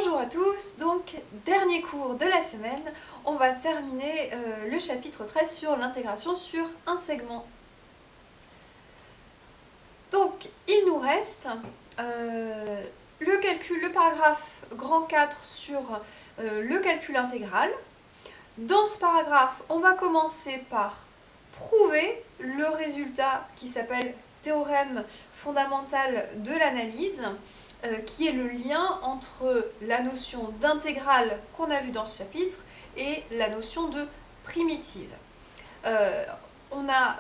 Bonjour à tous, donc dernier cours de la semaine, on va terminer le chapitre 13 sur l'intégration sur un segment. Donc il nous reste le paragraphe grand 4 sur le calcul intégral. Dans ce paragraphe, on va commencer par prouver le résultat qui s'appelle théorème fondamental de l'analyse, qui est le lien entre la notion d'intégrale qu'on a vue dans ce chapitre et la notion de primitive. On a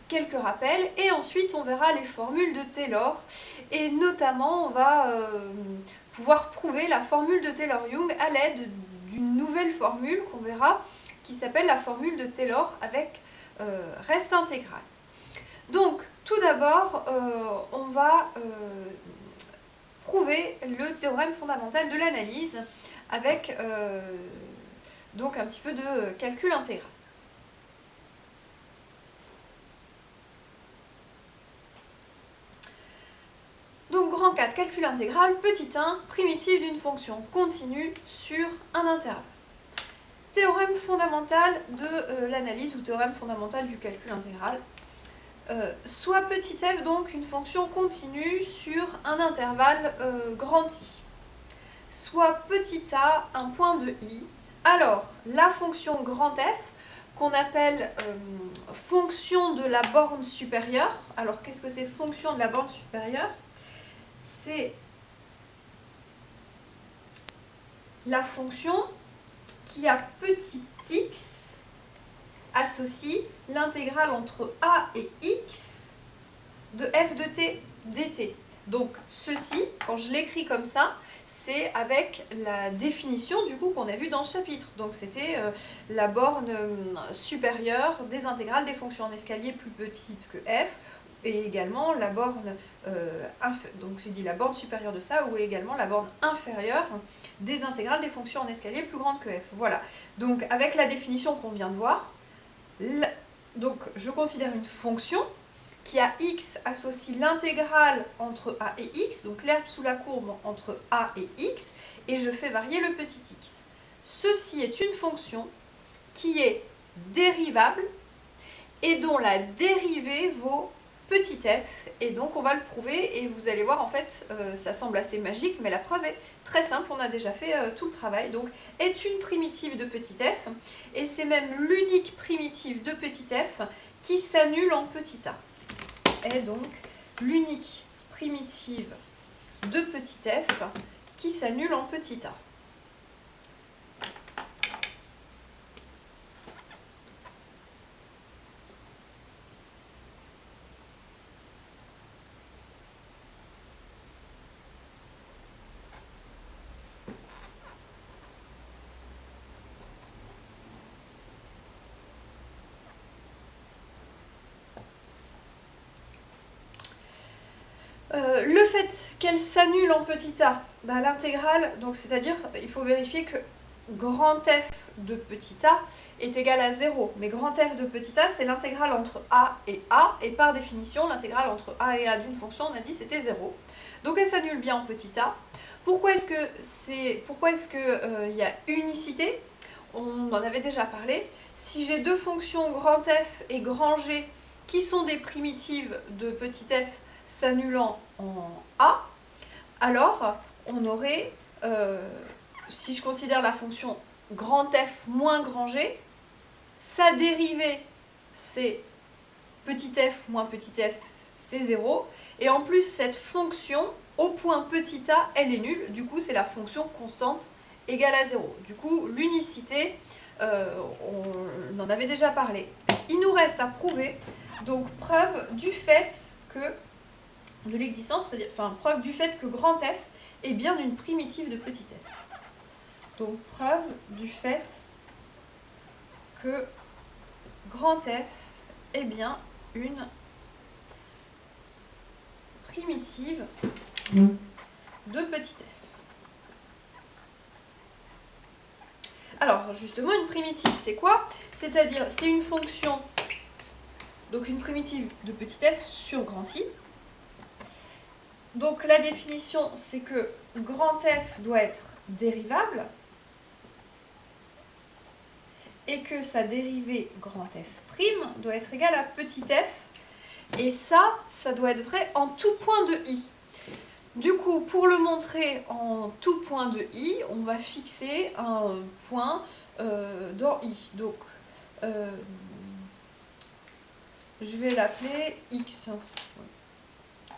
quelques rappels et ensuite on verra les formules de Taylor et notamment on va pouvoir prouver la formule de Taylor-Young à l'aide d'une nouvelle formule qu'on verra qui s'appelle la formule de Taylor avec reste intégral. Donc tout d'abord on va prouver le théorème fondamental de l'analyse avec donc un petit peu de calcul intégral. Donc grand 4, calcul intégral, petit 1, primitive d'une fonction continue sur un intervalle. Théorème fondamental de l'analyse ou théorème fondamental du calcul intégral. Soit petit f, donc une fonction continue sur un intervalle grand I. Soit petit a, un point de i. Alors, la fonction grand f, qu'on appelle fonction de la borne supérieure. Alors, qu'est-ce que c'est fonction de la borne supérieure? C'est la fonction qui a petit x associe l'intégrale entre a et x de f de t dt. Donc ceci, quand je l'écris comme ça, c'est avec la définition du coup qu'on a vu dans ce chapitre. Donc c'était la borne supérieure des intégrales des fonctions en escalier plus petites que f, et également la borne, donc j'ai dit la borne supérieure de ça, ou également la borne inférieure des intégrales des fonctions en escalier plus grandes que f. Voilà, donc avec la définition qu'on vient de voir, donc je considère une fonction qui a x associe l'intégrale entre a et x, donc l'herbe sous la courbe entre a et x, et je fais varier le petit x. Ceci est une fonction qui est dérivable et dont la dérivée vaut petit f, et donc on va le prouver, et vous allez voir, en fait, ça semble assez magique, mais la preuve est très simple, on a déjà fait tout le travail. Donc, est une primitive de petit f, et c'est même l'unique primitive de petit f qui s'annule en petit a. Est donc l'unique primitive de petit f qui s'annule en petit a. Le fait qu'elle s'annule en petit a, l'intégrale, donc c'est-à-dire il faut vérifier que grand f de petit a est égal à 0. Mais grand f de petit a, c'est l'intégrale entre a, et par définition, l'intégrale entre a et a d'une fonction, on a dit c'était 0. Donc elle s'annule bien en petit a. Pourquoi est-ce qu'il y a unicité? On en avait déjà parlé. Si j'ai deux fonctions grand f et grand g qui sont des primitives de petit f s'annulant en a, alors on aurait, si je considère la fonction grand f moins grand g, sa dérivée c'est petit f moins petit f, c'est 0, et en plus cette fonction au point petit a, elle est nulle, du coup c'est la fonction constante égale à 0. Du coup l'unicité, on en avait déjà parlé. Il nous reste à prouver, donc preuve du fait que de l'existence, c'est-à-dire preuve du fait que grand f est bien une primitive de petit f. Donc preuve du fait que grand f est bien une primitive de petit f. Alors justement, une primitive c'est quoi? C'est-à-dire c'est une fonction, donc une primitive de petit f sur grand I, Donc la définition, c'est que grand F doit être dérivable et que sa dérivée grand F' doit être égale à petit f. Et ça doit être vrai en tout point de i. Du coup, pour le montrer en tout point de i, on va fixer un point dans i. Donc, je vais l'appeler x.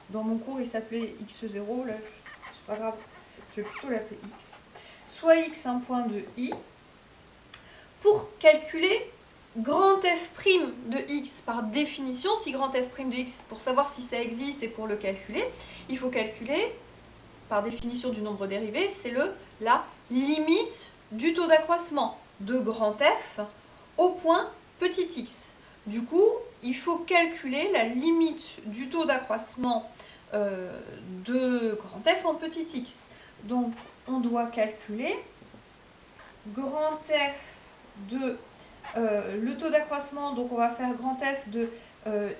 Dans mon cours, il s'appelait x0, là, c'est pas grave, je vais plutôt l'appeler x. Soit x un point de i, pour calculer grand f' de x par définition, si grand f' de x, pour savoir si ça existe et pour le calculer, il faut calculer, par définition du nombre dérivé, c'est la limite du taux d'accroissement de grand F au point petit x. Du coup, il faut calculer la limite du taux d'accroissement de grand F en petit x. Donc, on doit calculer grand F de le taux d'accroissement, donc on va faire grand F de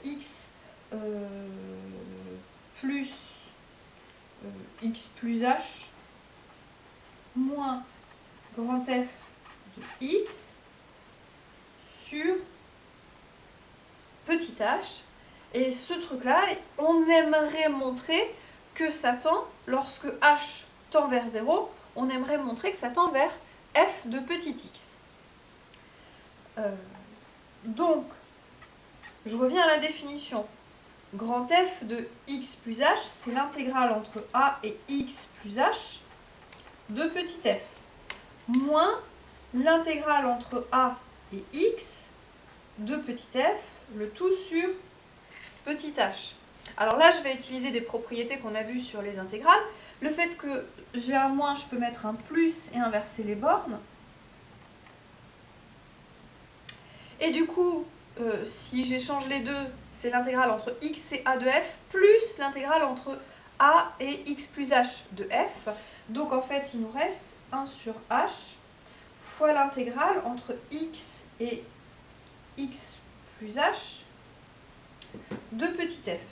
x plus x plus h moins grand F de x sur petit h. Et ce truc-là, on aimerait montrer que ça tend, lorsque h tend vers 0, on aimerait montrer que ça tend vers f de petit x. Donc, je reviens à la définition. Grand F de x plus h, c'est l'intégrale entre a et x plus h de petit f, moins l'intégrale entre a et x de petit f, le tout sur petit h. Alors là, je vais utiliser des propriétés qu'on a vues sur les intégrales. Le fait que j'ai un moins, je peux mettre un plus et inverser les bornes. Et du coup, si j'échange les deux, c'est l'intégrale entre x et a de f, plus l'intégrale entre a et x plus h de f. Donc en fait, il nous reste 1 sur h fois l'intégrale entre x et x plus h de petit f.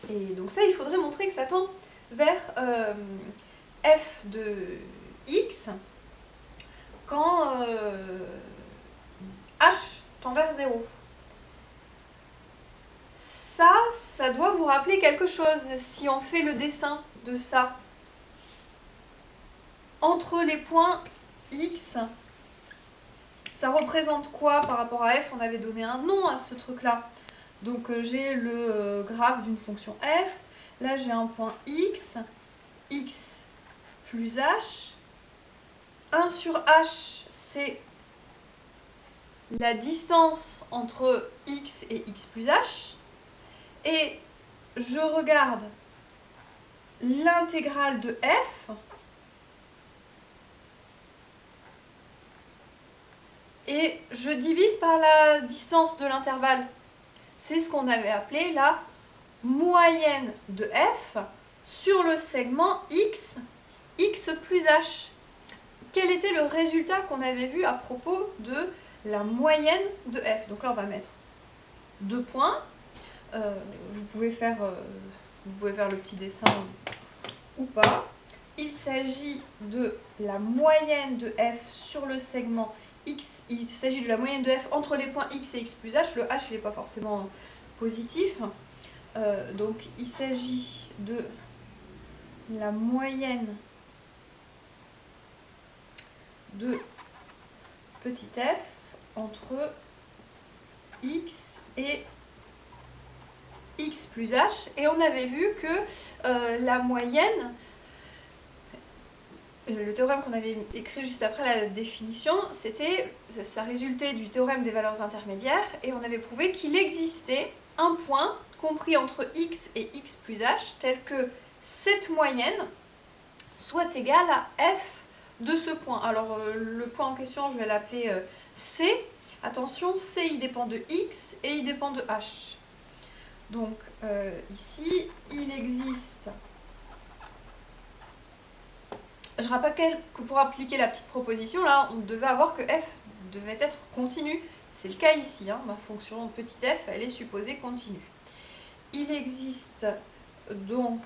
Et donc ça, il faudrait montrer que ça tend vers f de x quand h tend vers 0. Ça doit vous rappeler quelque chose si on fait le dessin de ça. Entre les points x, ça représente quoi par rapport à f? On avait donné un nom à ce truc-là. Donc j'ai le graphe d'une fonction f. Là, j'ai un point x, x plus h. 1 sur h, c'est la distance entre x et x plus h. Et je regarde l'intégrale de f. Et je divise par la distance de l'intervalle. C'est ce qu'on avait appelé la moyenne de f sur le segment x, x plus h. Quel était le résultat qu'on avait vu à propos de la moyenne de f? Donc là, on va mettre 2 points. Vous pouvez faire le petit dessin ou pas. Il s'agit de la moyenne de f sur le segment x. Il s'agit de la moyenne de f entre les points x et x plus h. Le h, il n'est pas forcément positif. Donc, il s'agit de la moyenne de petit f entre x et x plus h. Et on avait vu que la moyenne, le théorème qu'on avait écrit juste après la définition, ça résultait du théorème des valeurs intermédiaires, et on avait prouvé qu'il existait un point compris entre x et x plus h, tel que cette moyenne soit égale à f de ce point. Alors le point en question, je vais l'appeler C. Attention, C, il dépend de x et il dépend de h. Donc ici, il existe... Je rappelle que pour appliquer la petite proposition, là, on devait avoir que f devait être continu. C'est le cas ici, hein, ma fonction petit f, elle est supposée continue. il existe donc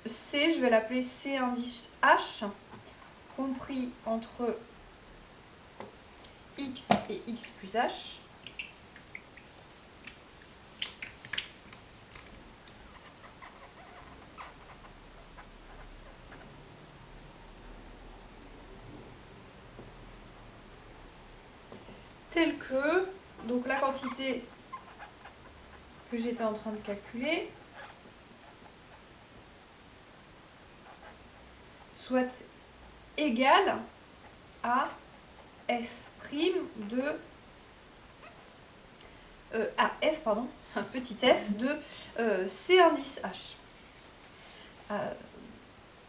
C, je vais l'appeler C indice H, compris entre x et x plus h. Tel que, donc la quantité que j'étais en train de calculer, soit égale à f' de petit f de c indice h.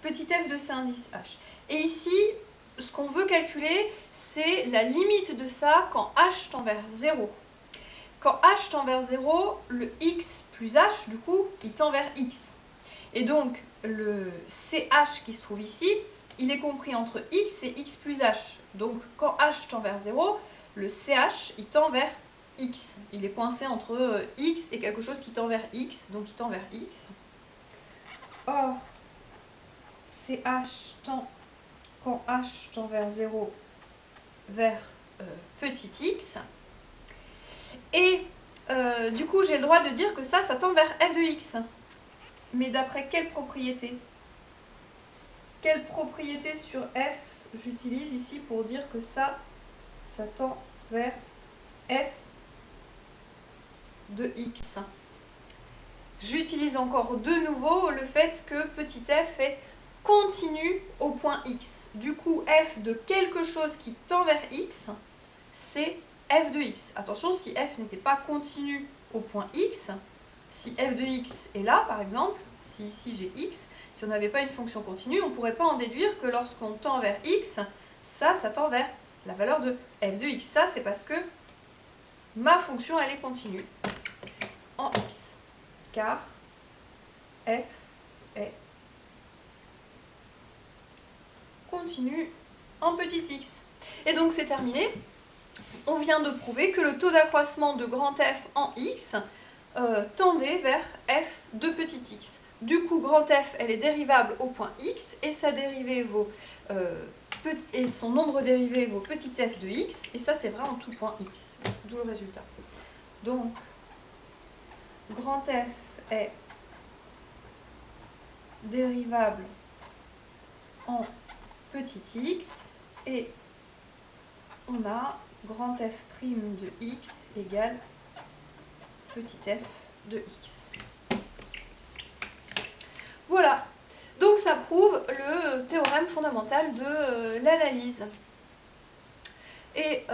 Petit f de c indice h. Et ici, ce qu'on veut calculer, c'est la limite de ça quand h tend vers 0. Quand h tend vers 0, le x plus h, du coup, il tend vers x. Et donc, le ch qui se trouve ici, il est compris entre x et x plus h. Donc, quand h tend vers 0, le ch, il tend vers x. Il est coincé entre x et quelque chose qui tend vers x, donc il tend vers x. Or, ch tend, quand h tend vers 0, vers petit x. Et du coup, j'ai le droit de dire que ça tend vers f de x. Mais d'après quelle propriété? Quelle propriété sur f j'utilise ici pour dire que ça tend vers f de x? J'utilise encore de nouveau le fait que petit f est continu au point x. Du coup, f de quelque chose qui tend vers x, c'est f de x. Attention, si f n'était pas continu au point x, si f de x est là, par exemple, si ici j'ai x, si on n'avait pas une fonction continue, on ne pourrait pas en déduire que lorsqu'on tend vers x, ça tend vers la valeur de f de x. Ça, c'est parce que ma fonction, elle est continue en x, car f est continue en petit x. Et donc, c'est terminé. On vient de prouver que le taux d'accroissement de grand F en x tendait vers f de petit x. Du coup, grand F, elle est dérivable au point x, et sa dérivée vaut et son nombre dérivé vaut petit f de x, et ça, c'est vrai en tout point x, d'où le résultat. Donc, grand F est dérivable en petit x, et on a grand F' de x égale petit f de x. Voilà, donc ça prouve le théorème fondamental de l'analyse. Et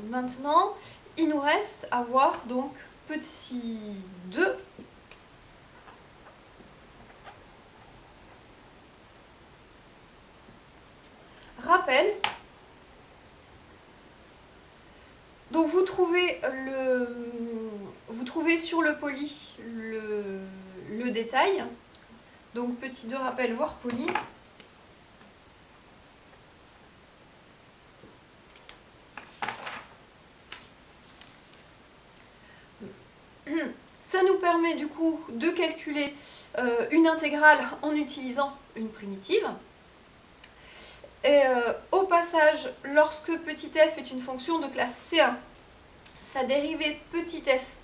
maintenant, il nous reste à voir donc petit 2. Rappel. Donc vous trouvez sur le poly le détail. Donc petit 2 rappel, voire poly. Ça nous permet du coup de calculer une intégrale en utilisant une primitive. Et au passage, lorsque petit f est une fonction de classe C1, sa dérivée petit f'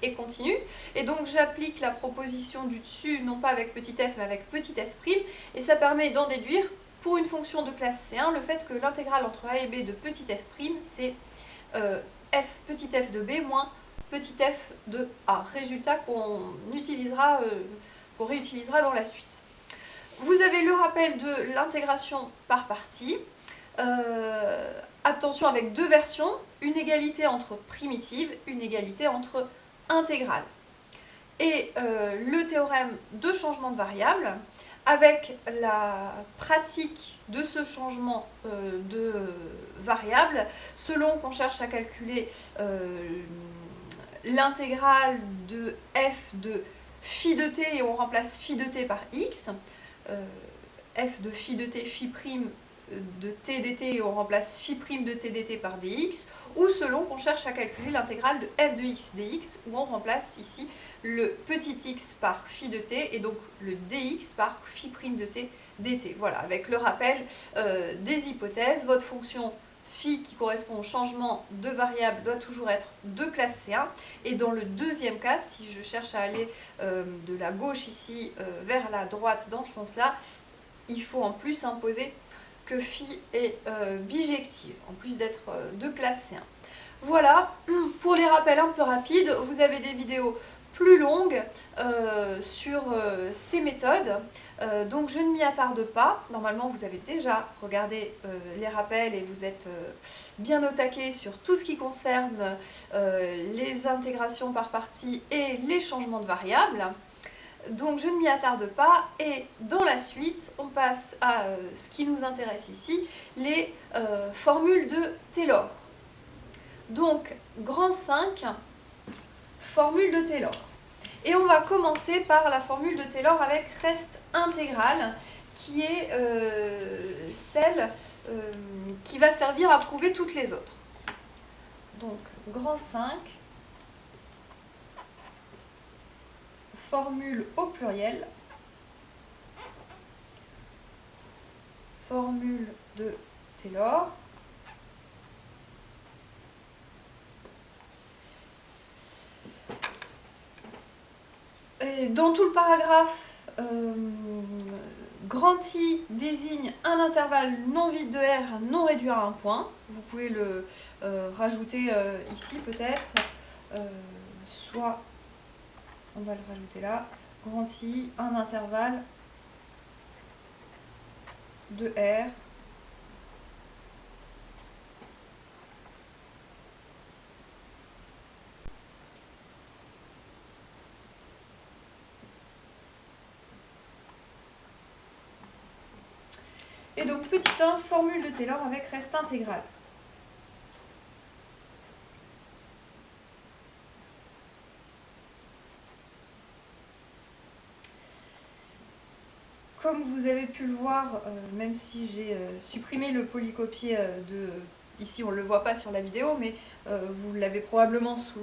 est continue, et donc j'applique la proposition du dessus, non pas avec petit f, mais avec petit f', et ça permet d'en déduire, pour une fonction de classe C1, le fait que l'intégrale entre a et b de petit f', c'est f petit f de b moins petit f de a, résultat qu'on réutilisera dans la suite. Vous avez le rappel de l'intégration par partie. Attention, avec deux versions, une égalité entre primitives, une égalité entre intégrales. Et le théorème de changement de variable, avec la pratique de ce changement de variable, selon qu'on cherche à calculer l'intégrale de f de phi de t et on remplace phi de t par x, f de phi de t phi prime de t dt et on remplace phi' de t dt par dx, ou selon qu'on cherche à calculer l'intégrale de f de x dx, où on remplace ici le petit x par phi de t et donc le dx par phi' de t dt. Voilà, avec le rappel des hypothèses, votre fonction phi qui correspond au changement de variable doit toujours être de classe C1. Et dans le deuxième cas, si je cherche à aller de la gauche ici vers la droite dans ce sens-là, il faut en plus imposer que phi est bijective, en plus d'être de classe C1. Voilà, pour les rappels un peu rapides, vous avez des vidéos plus longues sur ces méthodes, donc je ne m'y attarde pas. Normalement vous avez déjà regardé les rappels et vous êtes bien au taquet sur tout ce qui concerne les intégrations par partie et les changements de variables. Donc je ne m'y attarde pas et dans la suite on passe à ce qui nous intéresse ici, les formules de Taylor. Donc grand 5, formule de Taylor. Et on va commencer par la formule de Taylor avec reste intégrale, qui est celle qui va servir à prouver toutes les autres. Donc grand 5, formule au pluriel, formule de Taylor. Et dans tout le paragraphe, grand I désigne un intervalle non vide de R non réduit à un point. Vous pouvez le rajouter ici peut-être, soit on va le rajouter là, grand I, un intervalle de R et donc petit 1, formule de Taylor avec reste intégrale. Comme vous avez pu le voir, même si j'ai supprimé le polycopier ici on ne le voit pas sur la vidéo, mais vous l'avez probablement sous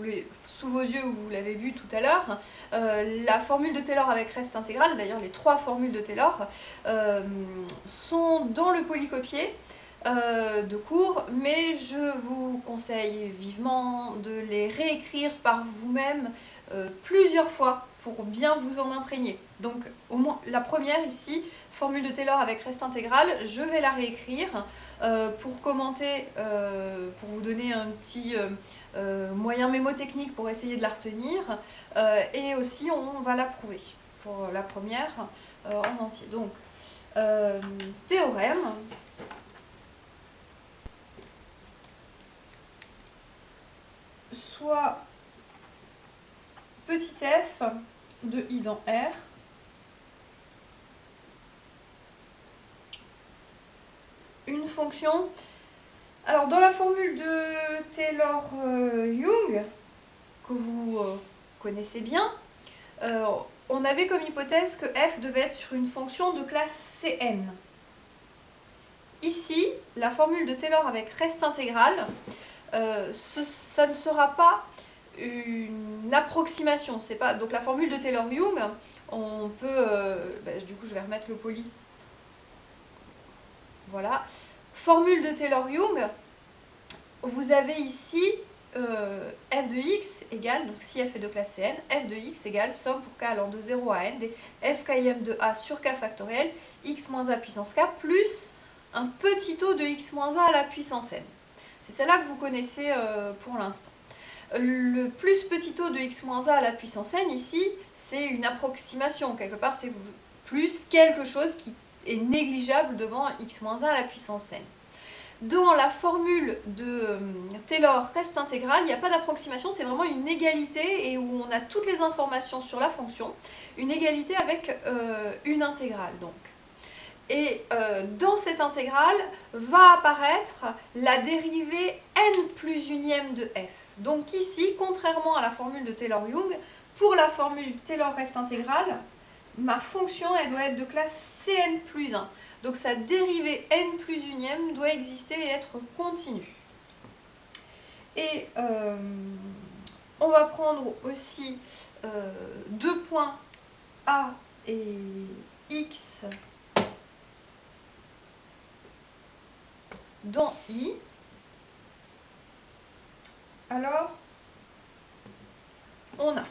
vos yeux ou vous l'avez vu tout à l'heure, la formule de Taylor avec reste intégrale, d'ailleurs les trois formules de Taylor, sont dans le polycopier de cours, mais je vous conseille vivement de les réécrire par vous-même plusieurs fois pour bien vous en imprégner. Donc au moins la première ici, formule de Taylor avec reste intégrale, je vais la réécrire pour commenter, pour vous donner un petit moyen mémotechnique pour essayer de la retenir, et aussi on va la prouver pour la première en entier. Donc théorème. Soit petit f de i dans R une fonction. Alors dans la formule de Taylor-Young que vous connaissez bien, on avait comme hypothèse que f devait être sur une fonction de classe Cn. Ici, la formule de Taylor avec reste intégrale, ça ne sera pas une approximation. C'est pas donc la formule de Taylor-Young, on peut du coup je vais remettre le poly. Voilà. Formule de Taylor-Young, vous avez ici f de x égale, donc si f est de classe Cn, f de x égale somme pour k allant de 0 à n des f km de a sur k factoriel x moins a puissance k plus un petit taux de x moins a à la puissance n. C'est celle-là que vous connaissez pour l'instant. Le plus petit taux de x moins a à la puissance n ici, c'est une approximation. Quelque part, c'est plus quelque chose qui est négligeable devant x moins a à la puissance n. Dans la formule de Taylor reste intégrale, il n'y a pas d'approximation, c'est vraiment une égalité et où on a toutes les informations sur la fonction, une égalité avec une intégrale donc. Et dans cette intégrale va apparaître la dérivée n plus unième de f. Donc ici, contrairement à la formule de Taylor-Young, pour la formule Taylor reste intégrale, ma fonction elle doit être de classe Cn plus 1. donc sa dérivée n plus unième doit exister et être continue. Et on va prendre aussi deux points A et X dans I. Alors, on a.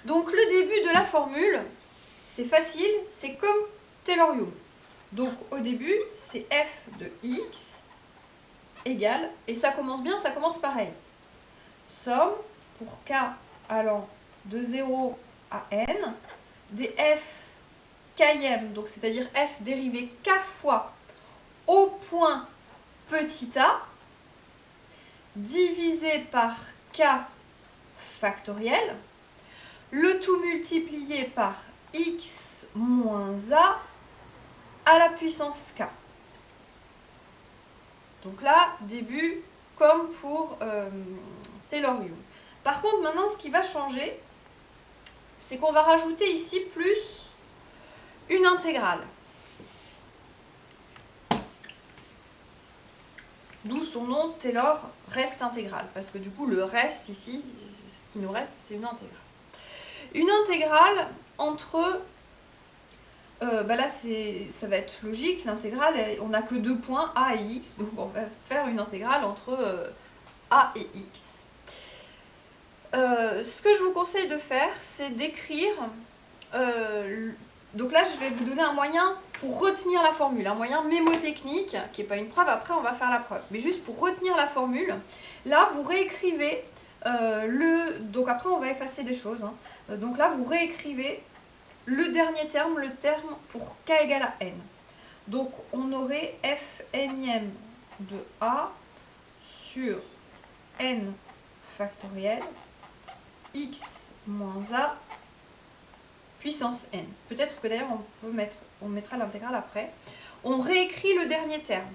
Donc le début de la formule, c'est facile, c'est comme Taylor-Young. Donc au début, c'est f de x égale, et ça commence bien, ça commence pareil. Somme pour k allant de 0 à n, des f km, donc c'est-à-dire f dérivé k fois au point petit a, divisé par k factoriel, le tout multiplié par x moins a à la puissance k. Donc là, début comme pour Taylor-Young. Par contre, maintenant, ce qui va changer, c'est qu'on va rajouter ici plus une intégrale. D'où son nom, Taylor reste intégrale. Parce que du coup, le reste ici, ce qui nous reste, c'est une intégrale. Une intégrale entre... là, ça va être logique, l'intégrale, on n'a que deux points, a et x. Donc on va faire une intégrale entre a et x. Ce que je vous conseille de faire, c'est d'écrire... donc là, je vais vous donner un moyen pour retenir la formule, un moyen mémotechnique, qui n'est pas une preuve, après on va faire la preuve. Mais juste pour retenir la formule, là, vous réécrivez donc après, on va effacer des choses. Hein. Donc là, vous réécrivez le dernier terme, le terme pour k égale à n. Donc on aurait f nième de a sur n factoriel x moins a puissance n. Peut-être que d'ailleurs on mettra l'intégrale après. On réécrit le dernier terme.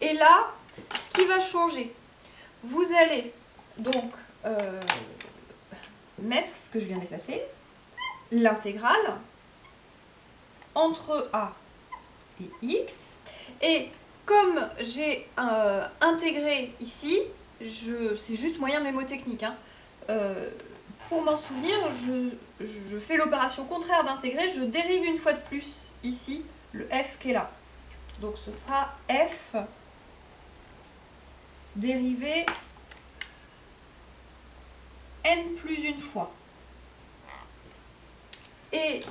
Et là, ce qui va changer, vous allez donc mettre ce que je viens d'effacer, l'intégrale entre a et x. Et comme j'ai intégré ici, c'est juste moyen mémotechnique. Hein, pour m'en souvenir, je fais l'opération contraire d'intégrer, je dérive une fois de plus ici le f qui est là. Donc ce sera f dérivé n plus une fois. Et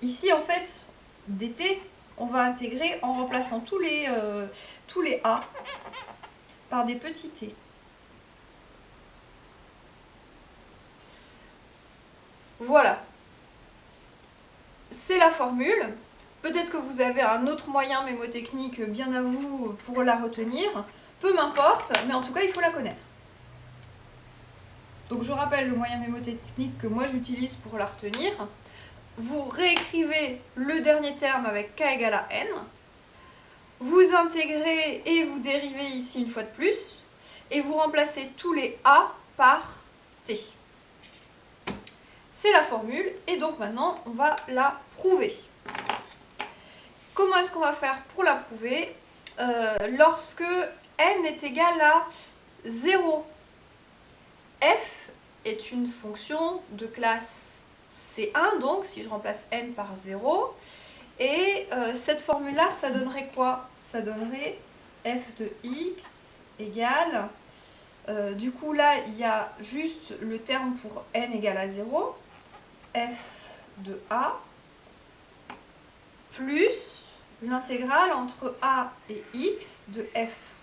ici, en fait, dt, on va intégrer en remplaçant tous les a par des petits t. Voilà. C'est la formule. Peut-être que vous avez un autre moyen mémotechnique bien à vous pour la retenir. Peu m'importe, mais en tout cas, il faut la connaître. Donc je rappelle le moyen mémotechnique que moi j'utilise pour la retenir. Vous réécrivez le dernier terme avec k égale à n. Vous intégrez et vous dérivez ici une fois de plus. Et vous remplacez tous les a par t. C'est la formule et donc maintenant on va la prouver. Comment est-ce qu'on va faire pour la prouver? Lorsque n est égal à 0, f est une fonction de classe C1, donc si je remplace n par 0, et cette formule-là, ça donnerait quoi? Ça donnerait f de x égale, du coup là, il y a juste le terme pour n égale à 0, f de a, plus l'intégrale entre a et x de f'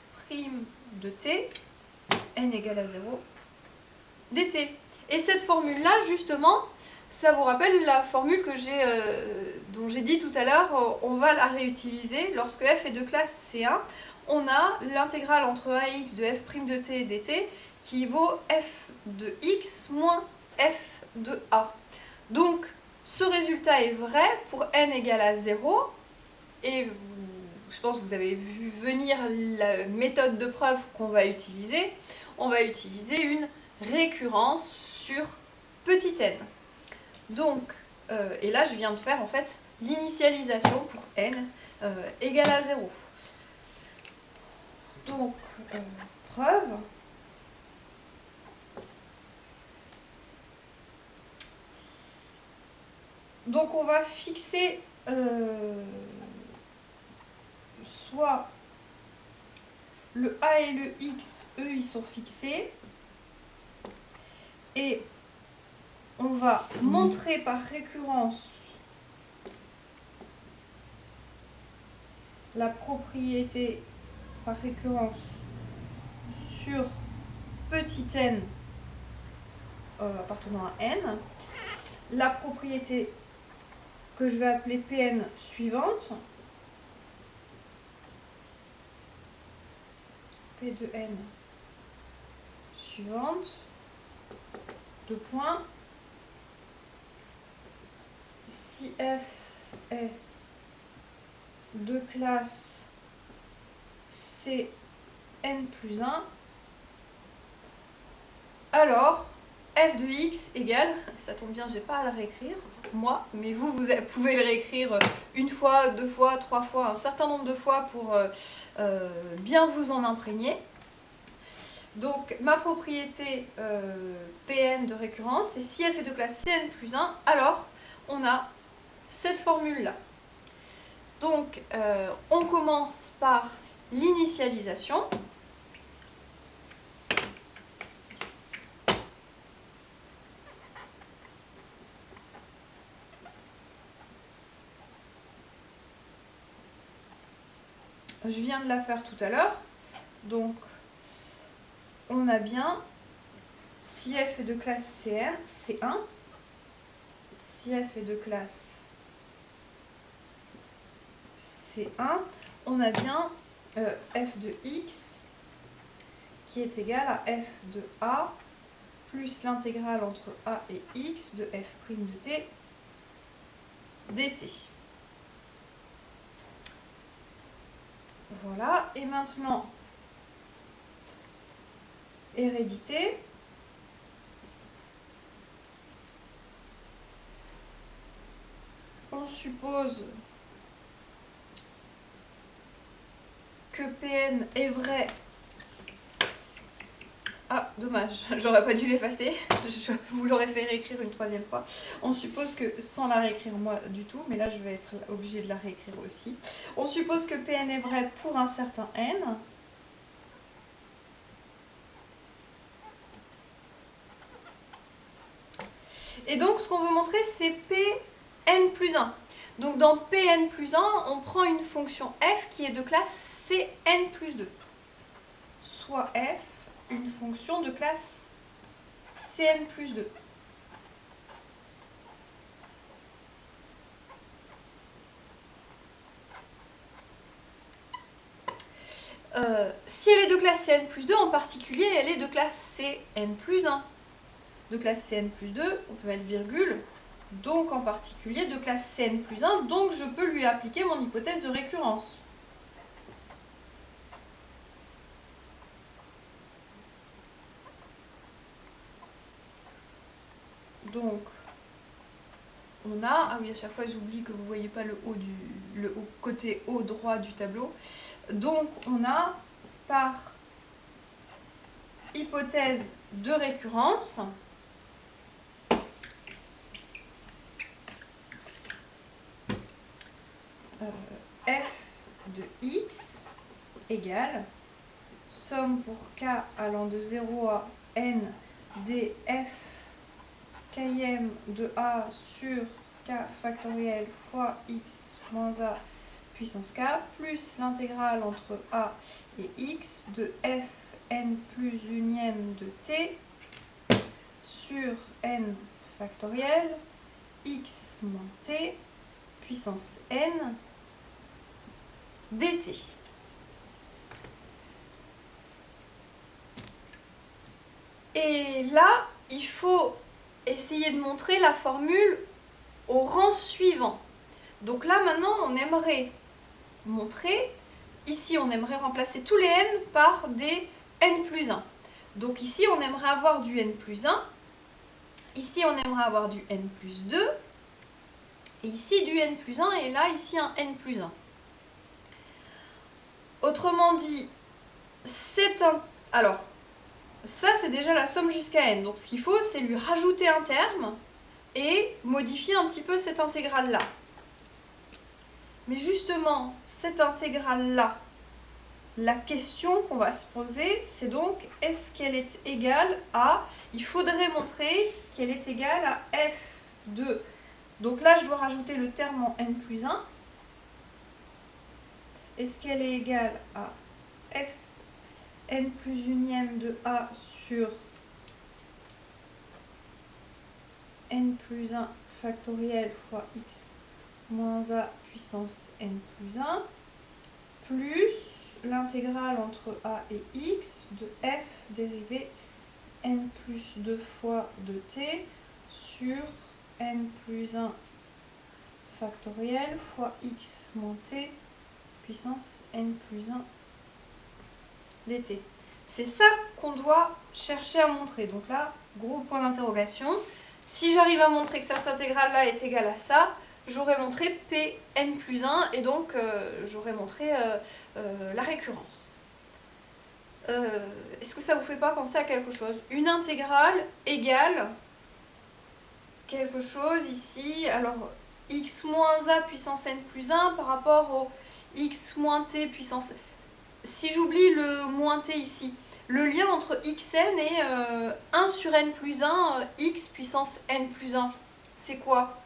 de t, n égale à 0, dt. Et cette formule-là, justement, ça vous rappelle la formule dont j'ai dit tout à l'heure, on va la réutiliser. Lorsque f est de classe C1, on a l'intégrale entre ax de f' de t et dt qui vaut f de x moins f de a. Donc, ce résultat est vrai pour n égale à 0, et je pense que vous avez vu venir la méthode de preuve qu'on va utiliser. On va utiliser une récurrence sur petit n. Donc, et là, je viens de faire en fait l'initialisation pour n égale à 0. Donc, preuve. Donc, on va fixer soit le a et le x, eux, ils sont fixés. Et on va montrer par récurrence la propriété par récurrence sur petit n appartenant à n. La propriété que je vais appeler Pn suivante, P de n suivante, deux points, si f est de classe Cn plus 1, alors f de x égale, ça tombe bien, j'ai pas à le réécrire, moi, mais vous pouvez le réécrire une fois, deux fois, trois fois, un certain nombre de fois pour bien vous en imprégner. Donc ma propriété Pn de récurrence, c'est si f est de classe Cn plus 1, alors on a cette formule-là. Donc on commence par l'initialisation. Je viens de la faire tout à l'heure. Donc on a bien si f est de classe C1, si f est de classe C1, on a bien f de x qui est égal à f de a plus l'intégrale entre a et x de f' de t dt. Voilà, et maintenant, hérédité. On suppose que Pn est vrai. Ah, dommage, j'aurais pas dû l'effacer, je vous l'aurais fait réécrire une troisième fois. On suppose que, sans la réécrire moi du tout, mais là je vais être obligée de la réécrire aussi. On suppose que Pn est vrai pour un certain n. Et donc ce qu'on veut montrer, c'est Pn plus 1. Donc dans Pn plus 1, on prend une fonction f qui est de classe Cn plus 2. Soit f, une fonction de classe Cn plus 2. Si elle est de classe Cn plus 2, en particulier, elle est de classe Cn plus 1. De classe Cn plus 2, on peut mettre virgule, donc en particulier de classe Cn plus 1, donc je peux lui appliquer mon hypothèse de récurrence. Donc, on a, ah oui, à chaque fois j'oublie que vous ne voyez pas le côté haut droit du tableau. Donc, on a par hypothèse de récurrence, f de x égale somme pour k allant de 0 à n df km de a sur k factoriel fois x moins a puissance k plus l'intégrale entre a et x de fn plus unième de t sur n factoriel x moins t puissance n dt. Et là, il faut essayer de montrer la formule au rang suivant. Donc là, maintenant, on aimerait montrer, ici, on aimerait remplacer tous les n par des n plus 1. Donc ici, on aimerait avoir du n plus 1. Ici, on aimerait avoir du n plus 2. et ici du n plus 1, et là, ici, un n plus 1. Autrement dit, c'est un... Alors, ça, c'est déjà la somme jusqu'à n. Donc, ce qu'il faut, c'est lui rajouter un terme et modifier un petit peu cette intégrale-là. Mais justement, cette intégrale-là, la question qu'on va se poser, c'est donc, est-ce qu'elle est égale à... Il faudrait montrer qu'elle est égale à f de... Donc là, je dois rajouter le terme en n plus 1. Est-ce qu'elle est égale à f n plus unième de a sur n plus 1 factoriel fois x moins a puissance n plus 1 plus l'intégrale entre a et x de f dérivée n plus 2 fois de t sur n plus 1 factoriel fois x moins t puissance n plus 1 dt. C'est ça qu'on doit chercher à montrer. Donc là, gros point d'interrogation. Si j'arrive à montrer que cette intégrale-là est égale à ça, j'aurais montré Pn plus 1 et donc j'aurais montré la récurrence. Est-ce que ça ne vous fait pas penser à quelque chose? Une intégrale égale quelque chose ici, alors x moins a puissance n plus 1 par rapport au x moins t puissance... Si j'oublie le moins t ici, le lien entre xn et 1 sur n plus 1, x puissance n plus 1, c'est quoi?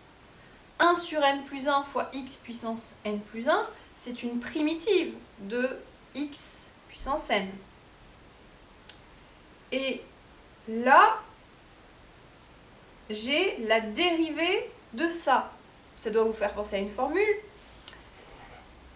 1 sur n plus 1 fois x puissance n plus 1, c'est une primitive de x puissance n. Et là, j'ai la dérivée de ça. Ça doit vous faire penser à une formule.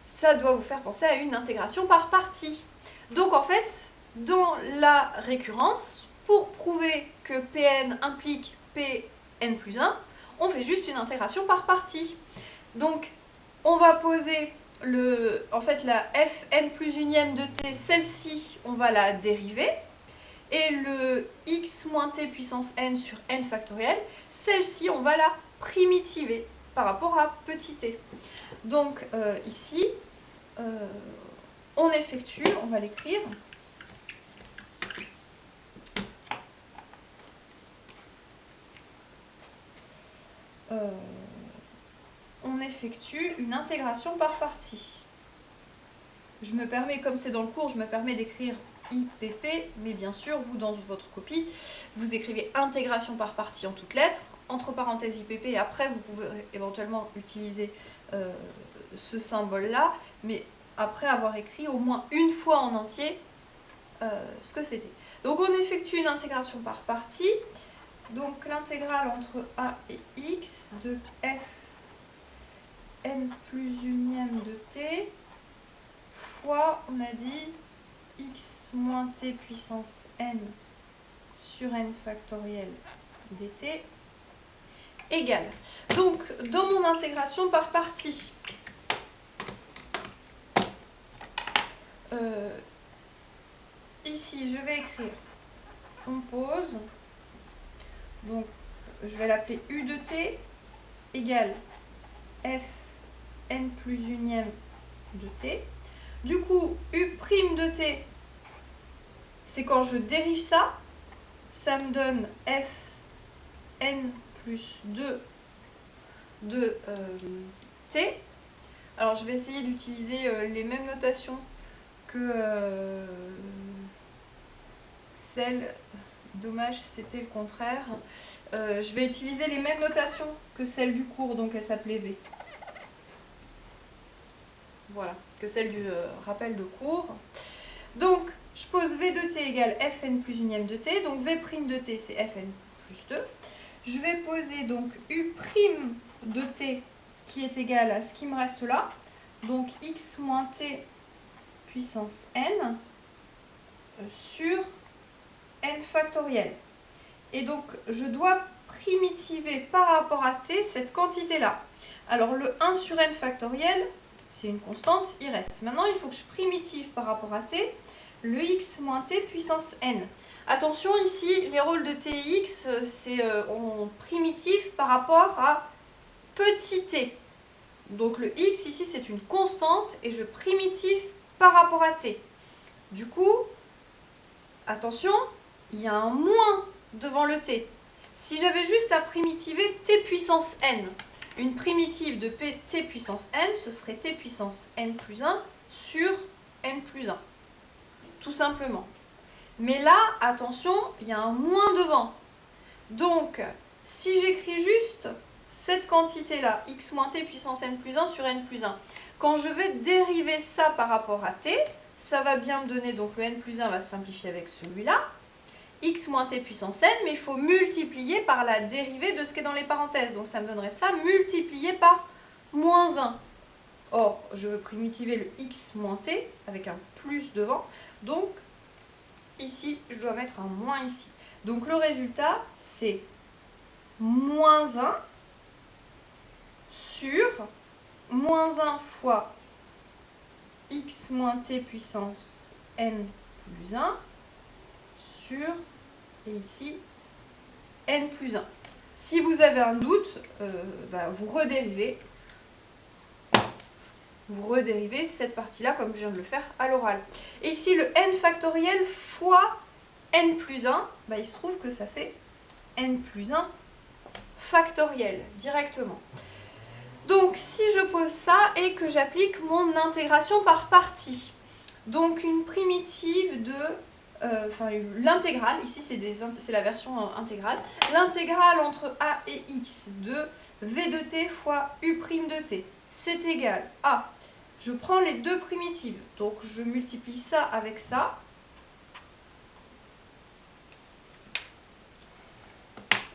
Ça doit vous faire penser à une intégration par partie. Donc en fait, dans la récurrence, pour prouver que Pn implique Pn plus 1, on fait juste une intégration par partie. Donc on va poser en fait la fn plus unième de t, celle-ci, on va la dériver. Et le x moins t puissance n sur n factoriel, celle-ci, on va la primitiver par rapport à petit t. Donc ici, on effectue, on va l'écrire, on effectue une intégration par partie. Je me permets, comme c'est dans le cours, je me permets d'écrire IPP, mais bien sûr, vous, dans votre copie, vous écrivez intégration par partie en toutes lettres, entre parenthèses IPP, et après, vous pouvez éventuellement utiliser ce symbole-là, mais après avoir écrit au moins une fois en entier ce que c'était. Donc, on effectue une intégration par partie. Donc, l'intégrale entre a et x de f n plus unième de t fois, on a dit, x moins t puissance n sur n factoriel dt égale. Donc, dans mon intégration par partie, ici, je vais écrire, on pose, donc je vais l'appeler u de t égale f n plus unième de t. Du coup, u' de t, c'est quand je dérive ça, ça me donne f n plus 2 de t. Alors, je vais essayer d'utiliser les mêmes notations que celles... Dommage, c'était le contraire. Je vais utiliser les mêmes notations que celles du cours, donc elle s'appelait V. Voilà, que celle du rappel de cours. Donc, je pose V de t égale fn plus unième de t. Donc, V' de t, c'est fn plus 2. Je vais poser donc u' de t qui est égal à ce qui me reste là. Donc, x moins t puissance n sur n factoriel. Et donc, je dois primitiver par rapport à t cette quantité-là. Alors, le 1 sur n factoriel, c'est une constante, il reste. Maintenant, il faut que je primitive par rapport à t le x moins t puissance n. Attention, ici, les rôles de t et x, on primitive par rapport à petit t. Donc le x ici c'est une constante et je primitive par rapport à t. Du coup, attention, il y a un moins devant le t. Si j'avais juste à primitiver t puissance n, une primitive de t puissance n, ce serait t puissance n plus 1 sur n plus 1. Tout simplement. Mais là, attention, il y a un moins devant. Donc, si j'écris juste cette quantité-là, x moins t puissance n plus 1 sur n plus 1, quand je vais dériver ça par rapport à t, ça va bien me donner, donc le n plus 1 va se simplifier avec celui-là, x moins t puissance n, mais il faut multiplier par la dérivée de ce qui est dans les parenthèses. Donc ça me donnerait ça multiplié par moins 1. Or, je veux primitiver le x moins t avec un plus devant. Donc, ici, je dois mettre un moins ici. Donc le résultat, c'est moins 1 sur moins 1 fois x moins t puissance n plus 1 sur, et ici, n plus 1. Si vous avez un doute, vous redérivez cette partie-là comme je viens de le faire à l'oral. Et ici, le n factoriel fois n plus 1, il se trouve que ça fait n plus 1 factoriel directement. Donc, si je pose ça et que j'applique mon intégration par partie, donc une primitive de l'intégrale, ici c'est la version intégrale, l'intégrale entre a et x de v de t fois u' de t, c'est égal à, je prends les deux primitives, donc je multiplie ça avec ça,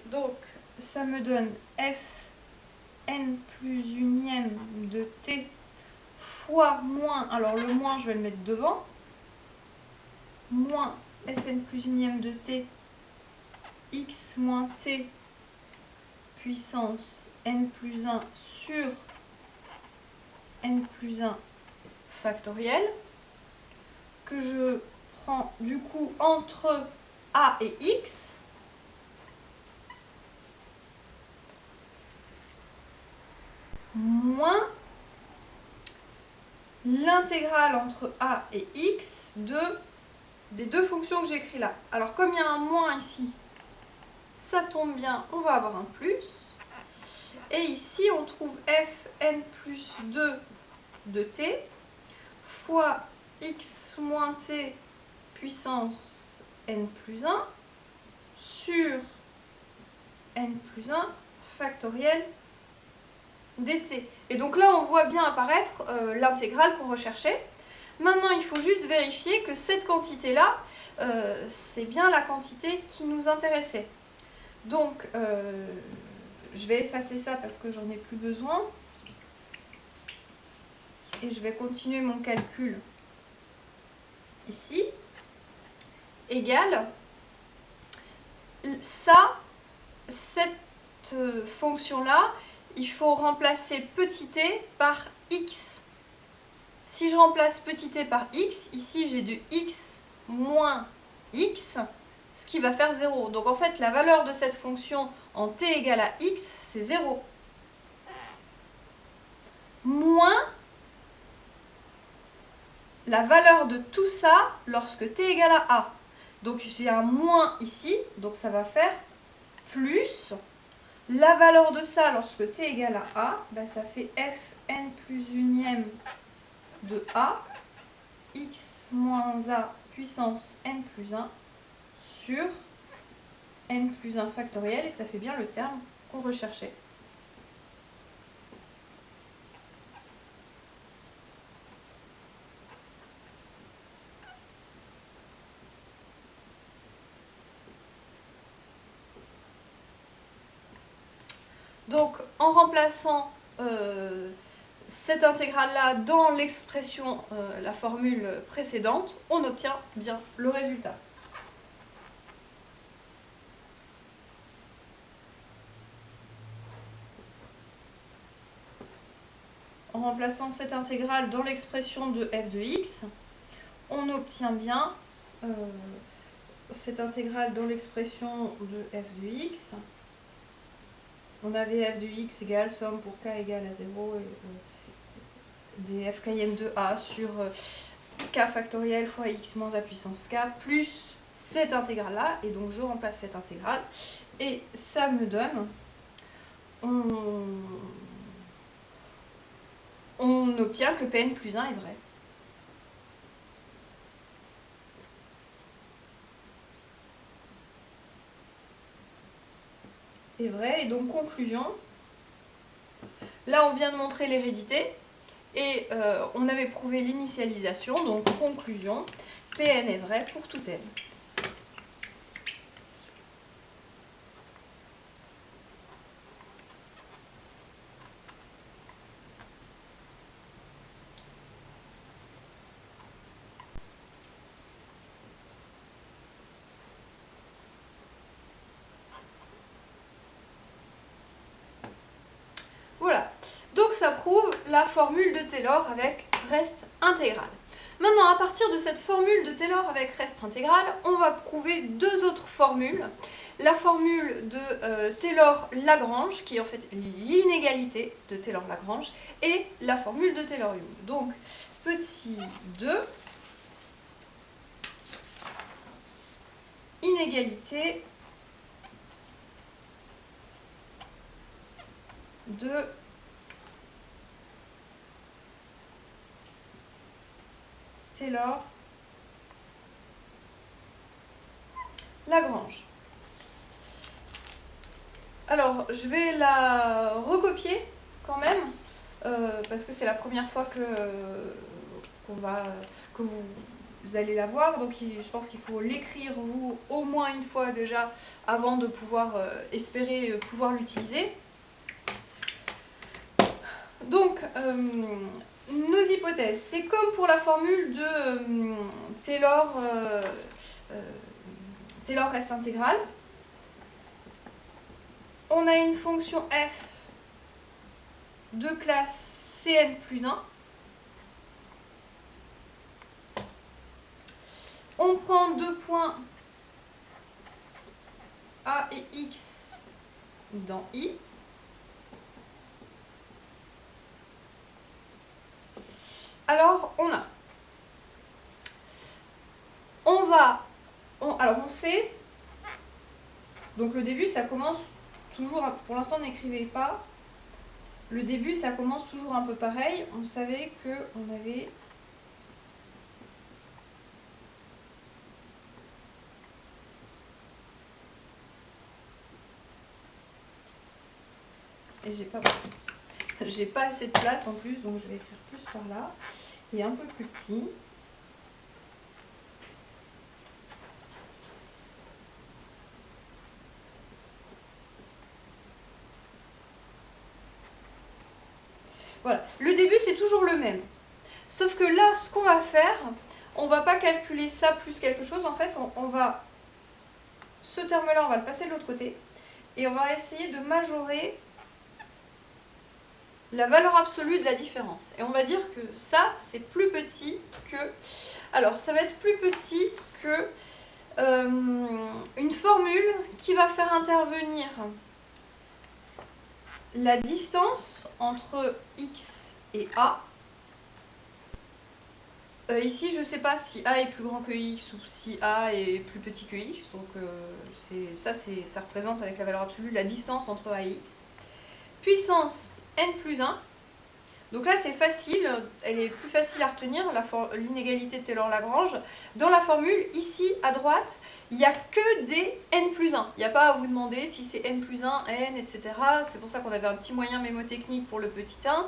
donc ça me donne f n plus unième de t fois moins, alors le moins je vais le mettre devant, moins fn plus unième de t x moins t puissance n plus 1 sur n plus 1 factoriel, que je prends du coup entre a et x, moins l'intégrale entre a et x des deux fonctions que j'écris là. Alors comme il y a un moins ici, ça tombe bien, on va avoir un plus. Et ici, on trouve fn plus 2 de t fois x moins t puissance n plus 1 sur n plus 1 factoriel dt. Et donc là, on voit bien apparaître l'intégrale qu'on recherchait. Maintenant, il faut juste vérifier que cette quantité-là, c'est bien la quantité qui nous intéressait. Donc, je vais effacer ça parce que j'en ai plus besoin. Et je vais continuer mon calcul ici. Égale ça, cette fonction-là, il faut remplacer petit t par x. Si je remplace petit t par x, ici j'ai du x moins x, ce qui va faire 0. Donc en fait, la valeur de cette fonction en t égale à x, c'est 0. Moins la valeur de tout ça lorsque t égale à a. Donc j'ai un moins ici, donc ça va faire plus la valeur de ça lorsque t égale à a, ça fait fn plus unième de a, x moins a puissance n plus 1 sur n plus 1 factoriel, et ça fait bien le terme qu'on recherchait. Donc, en remplaçant cette intégrale-là dans l'expression, la formule précédente, on obtient bien le résultat. En remplaçant cette intégrale dans l'expression de f de x, on obtient bien cette intégrale dans l'expression de f de x on avait f de x égale somme pour k égale à 0 des fkm de a sur k factoriel fois x moins a puissance k plus cette intégrale là, et donc je remplace cette intégrale et ça me donne, on obtient que Pn plus 1 est vrai. Est vrai, et donc conclusion, là on vient de montrer l'hérédité, et on avait prouvé l'initialisation, donc conclusion, Pn est vrai pour tout n. Voilà, donc ça prouve la formule de Taylor avec reste intégral. Maintenant, à partir de cette formule de Taylor avec reste intégral, on va prouver deux autres formules. La formule de Taylor-Lagrange, qui est en fait l'inégalité de Taylor-Lagrange, et la formule de Taylor-Young. Donc, petit 2, inégalité de Taylor-Lagrange. Alors, je vais la recopier quand même, parce que c'est la première fois que vous allez la voir. Donc, je pense qu'il faut l'écrire, vous, au moins une fois déjà, avant de pouvoir espérer pouvoir l'utiliser. Donc, nos hypothèses, c'est comme pour la formule de Taylor reste intégrale. On a une fonction f de classe Cn plus 1. On prend deux points A et X dans I. Alors, alors on sait, donc le début ça commence toujours, pour l'instant n'écrivez pas, le début ça commence toujours un peu pareil, on savait qu'on avait et j'ai pas assez de place en plus, donc je vais écrire plus par là et un peu plus petit. Voilà, le début c'est toujours le même, sauf que là ce qu'on va faire, on va pas calculer ça plus quelque chose, en fait on va, ce terme là on va le passer de l'autre côté et on va essayer de majorer la valeur absolue de la différence. Et on va dire que ça, c'est plus petit que... Alors, ça va être plus petit que une formule qui va faire intervenir la distance entre x et a. Ici, je ne sais pas si a est plus grand que x ou si a est plus petit que x. Donc, ça représente avec la valeur absolue la distance entre a et x. Puissance n plus 1. Donc là, c'est facile, elle est plus facile à retenir, l'inégalité de Taylor-Lagrange. Dans la formule, ici, à droite, il n'y a que des n plus 1. Il n'y a pas à vous demander si c'est n plus 1, n, etc. C'est pour ça qu'on avait un petit moyen mémotechnique pour le petit 1.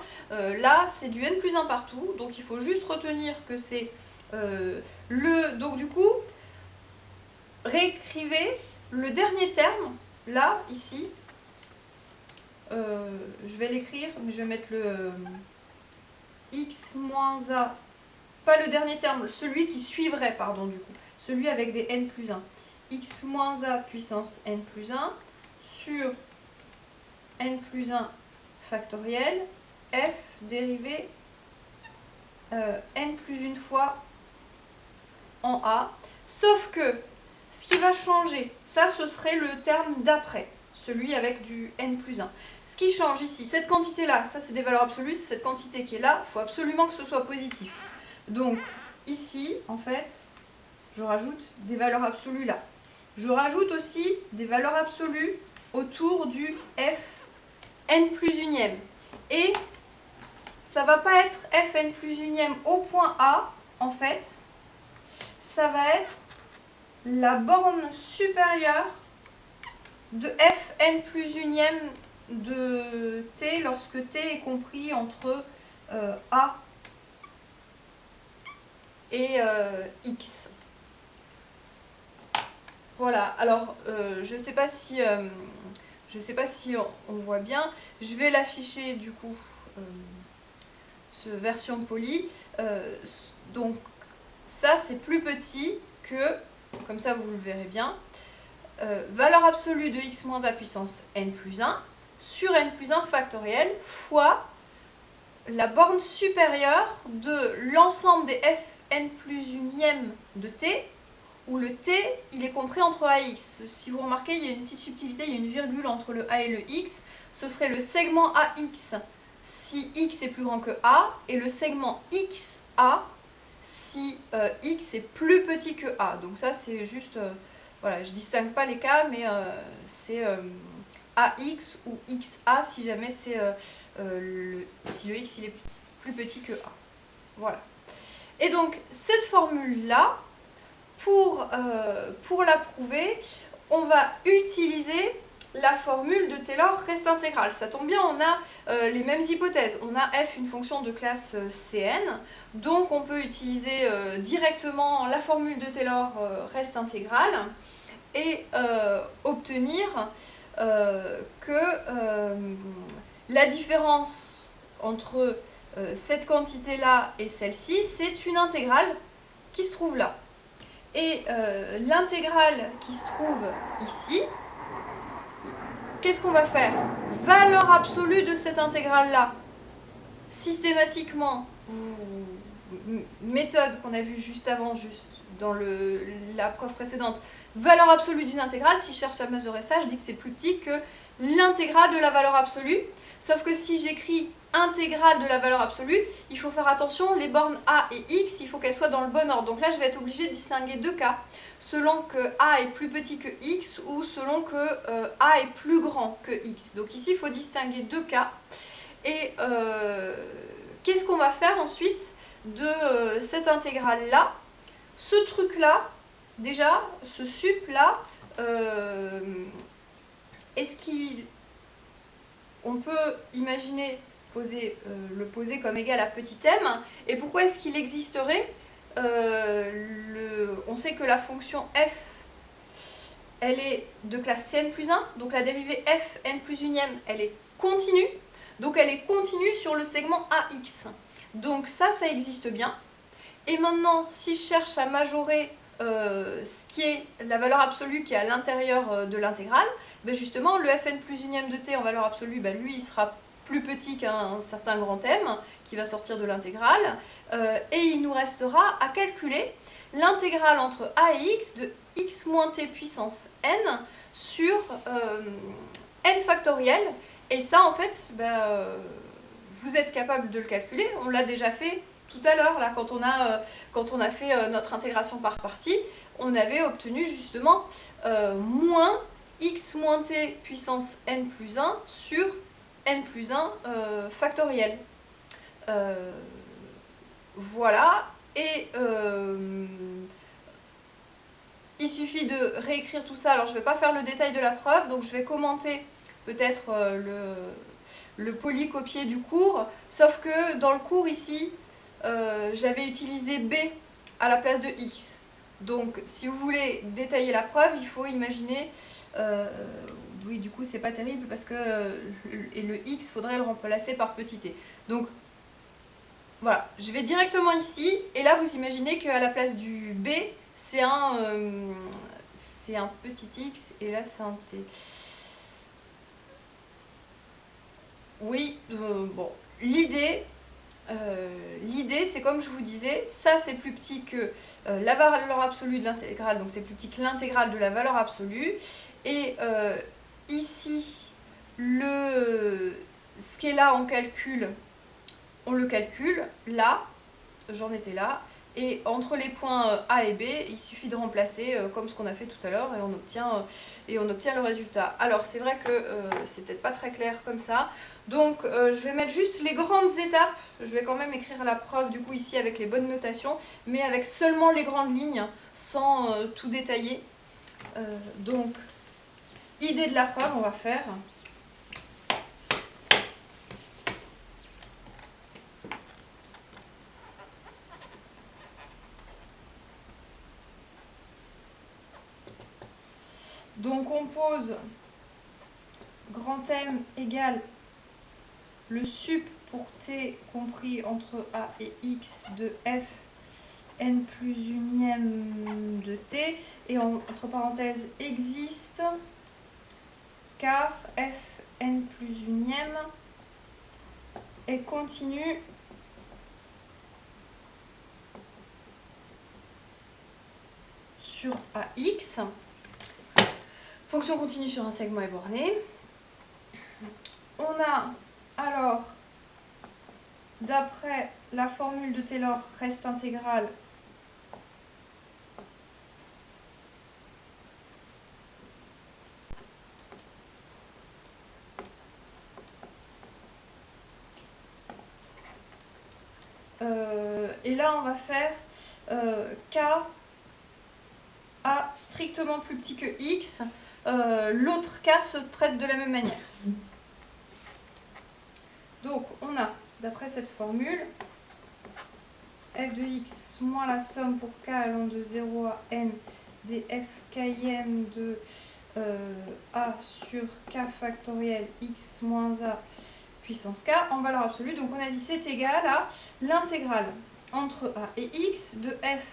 Là, c'est du n plus 1 partout, donc il faut juste retenir que c'est Donc du coup, réécrivez le dernier terme, là, ici. Je vais l'écrire, mais je vais mettre le x moins a, pas le dernier terme, celui qui suivrait, pardon, du coup, celui avec des n plus 1. X moins a puissance n plus 1 sur n plus 1 factoriel, f dérivé n plus une fois en a, sauf que ce qui va changer, ça ce serait le terme d'après. celui avec du n plus 1. Ce qui change ici, cette quantité-là, ça c'est des valeurs absolues, cette quantité qui est là, il faut absolument que ce soit positif. Donc ici, en fait, je rajoute des valeurs absolues là. Je rajoute aussi des valeurs absolues autour du f n plus unième. Et ça va pas être f n plus unième au point A, en fait, ça va être la borne supérieure de f n plus unième de t lorsque t est compris entre A et x. Voilà, alors je sais pas si on voit bien. Je vais l'afficher du coup, ce version polie. Donc ça c'est plus petit que, comme ça vous le verrez bien, valeur absolue de x moins a puissance n plus 1 sur n plus 1 factoriel fois la borne supérieure de l'ensemble des f n plus unième de t, où le t, il est compris entre a et x. Si vous remarquez, il y a une petite subtilité, il y a une virgule entre le a et le x. Ce serait le segment AX si x est plus grand que a, et le segment XA si x est plus petit que a. Donc ça, c'est juste... voilà, je ne distingue pas les cas, mais c'est AX ou XA si jamais c'est si le x il est plus petit que a. Voilà. Et donc, cette formule-là, pour la prouver, on va utiliser la formule de Taylor reste intégrale. Ça tombe bien, on a les mêmes hypothèses. On a f une fonction de classe Cn, donc on peut utiliser directement la formule de Taylor reste intégrale et obtenir que la différence entre cette quantité-là et celle-ci, c'est une intégrale qui se trouve là. Et l'intégrale qui se trouve ici, qu'est-ce qu'on va faire? Valeur absolue de cette intégrale-là. Systématiquement, méthode qu'on a vue juste avant, juste dans la preuve précédente, valeur absolue d'une intégrale, si je cherche à mesurer ça, je dis que c'est plus petit que l'intégrale de la valeur absolue. Sauf que si j'écris intégrale de la valeur absolue, il faut faire attention, les bornes a et x, il faut qu'elles soient dans le bon ordre. Donc là, je vais être obligée de distinguer deux cas, selon que a est plus petit que x ou selon que a est plus grand que x. Donc ici, il faut distinguer deux cas. Et qu'est-ce qu'on va faire ensuite de cette intégrale-là? Ce truc-là, déjà, ce sup-là, est-ce qu'on peut imaginer le poser comme égal à petit m? Et pourquoi est-ce qu'il existerait on sait que la fonction f, elle est de classe Cn plus 1, donc la dérivée f n plus unième, elle est continue, donc elle est continue sur le segment AX. Donc ça existe bien. Et maintenant, si je cherche à majorer ce qui est la valeur absolue qui est à l'intérieur de l'intégrale, ben justement, le fn plus unième de t en valeur absolue, ben lui, il sera plus petit qu'un certain grand m qui va sortir de l'intégrale, et il nous restera à calculer l'intégrale entre a et x de x moins t puissance n sur n factoriel. Et ça, en fait, ben, vous êtes capable de le calculer, on l'a déjà fait tout à l'heure, là, quand on a fait notre intégration par partie, on avait obtenu justement moins x moins t puissance n plus 1 sur n plus 1 factoriel. Voilà, et il suffit de réécrire tout ça. Alors je ne vais pas faire le détail de la preuve, donc je vais commenter peut-être le polycopier du cours, sauf que dans le cours ici, j'avais utilisé b à la place de x. Donc si vous voulez détailler la preuve, il faut imaginer... oui, du coup, c'est pas terrible parce que le x, faudrait le remplacer par petit t. Donc, voilà, je vais directement ici, et là, vous imaginez qu'à la place du b, c'est un petit x, et là, c'est un t. Oui, bon, l'idée, c'est comme je vous disais, ça c'est plus petit que la valeur absolue de l'intégrale, donc c'est plus petit que l'intégrale de la valeur absolue. Et ici, ce qui est là en calcul, on le calcule. Là, j'en étais là. Et entre les points A et B, il suffit de remplacer comme ce qu'on a fait tout à l'heure et on obtient le résultat. Alors c'est vrai que c'est peut-être pas très clair comme ça. Donc je vais mettre juste les grandes étapes. Je vais quand même écrire la preuve du coup ici avec les bonnes notations, mais avec seulement les grandes lignes, sans tout détailler. Donc, idée de la preuve, on va faire. Donc on pose grand M égale le sup pour t compris entre a et x de f n plus unième de t, et entre parenthèses existe car f n plus unième est continu sur ax. Fonction continue sur un segment est borné. On a alors, d'après la formule de Taylor, reste intégrale et là on va faire k a strictement plus petit que x. L'autre cas se traite de la même manière. Donc on a, d'après cette formule, f de x moins la somme pour k allant de 0 à n des f km de a sur k factoriel x moins a puissance k en valeur absolue. Donc on a dit c'est égal à l'intégrale entre a et x de f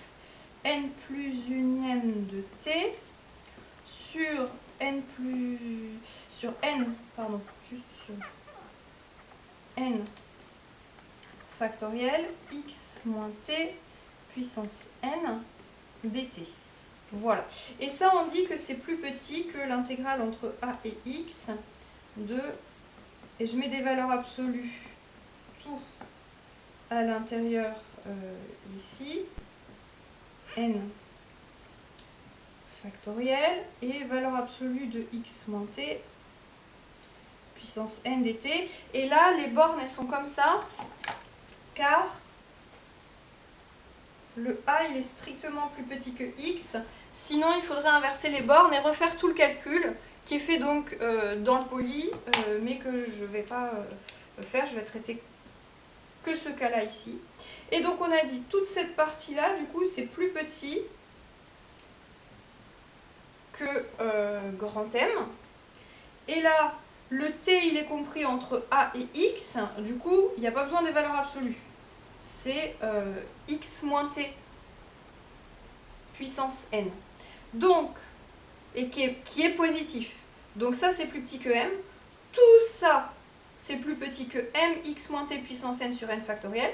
n plus unième de t sur n factoriel x moins t puissance n dt. Voilà. Et ça, on dit que c'est plus petit que l'intégrale entre a et x de, et je mets des valeurs absolues tout à l'intérieur ici, n factoriel, et valeur absolue de x moins t puissance n dt. Et là, les bornes, elles sont comme ça, car le a, il est strictement plus petit que x. Sinon, il faudrait inverser les bornes et refaire tout le calcul, qui est fait donc dans le poly, mais que je ne vais pas faire. Je vais traiter que ce cas-là ici. Et donc, on a dit toute cette partie-là, du coup, c'est plus petit que grand M. Et là, le t, il est compris entre a et x. Du coup, il n'y a pas besoin des valeurs absolues. C'est x moins t puissance n. Donc, et qui est positif. Donc ça, c'est plus petit que m. Tout ça, c'est plus petit que m x moins t puissance n sur n factoriel.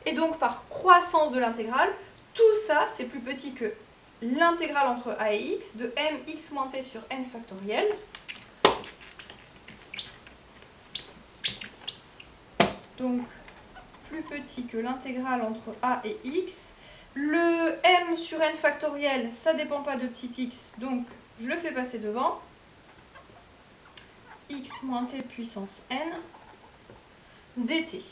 Et donc, par croissance de l'intégrale, tout ça, c'est plus petit que l'intégrale entre a et x de m x moins t sur n factoriel. Donc, plus petit que l'intégrale entre a et x. Le m sur n factoriel, ça ne dépend pas de petit x, donc je le fais passer devant. X moins t puissance n dt.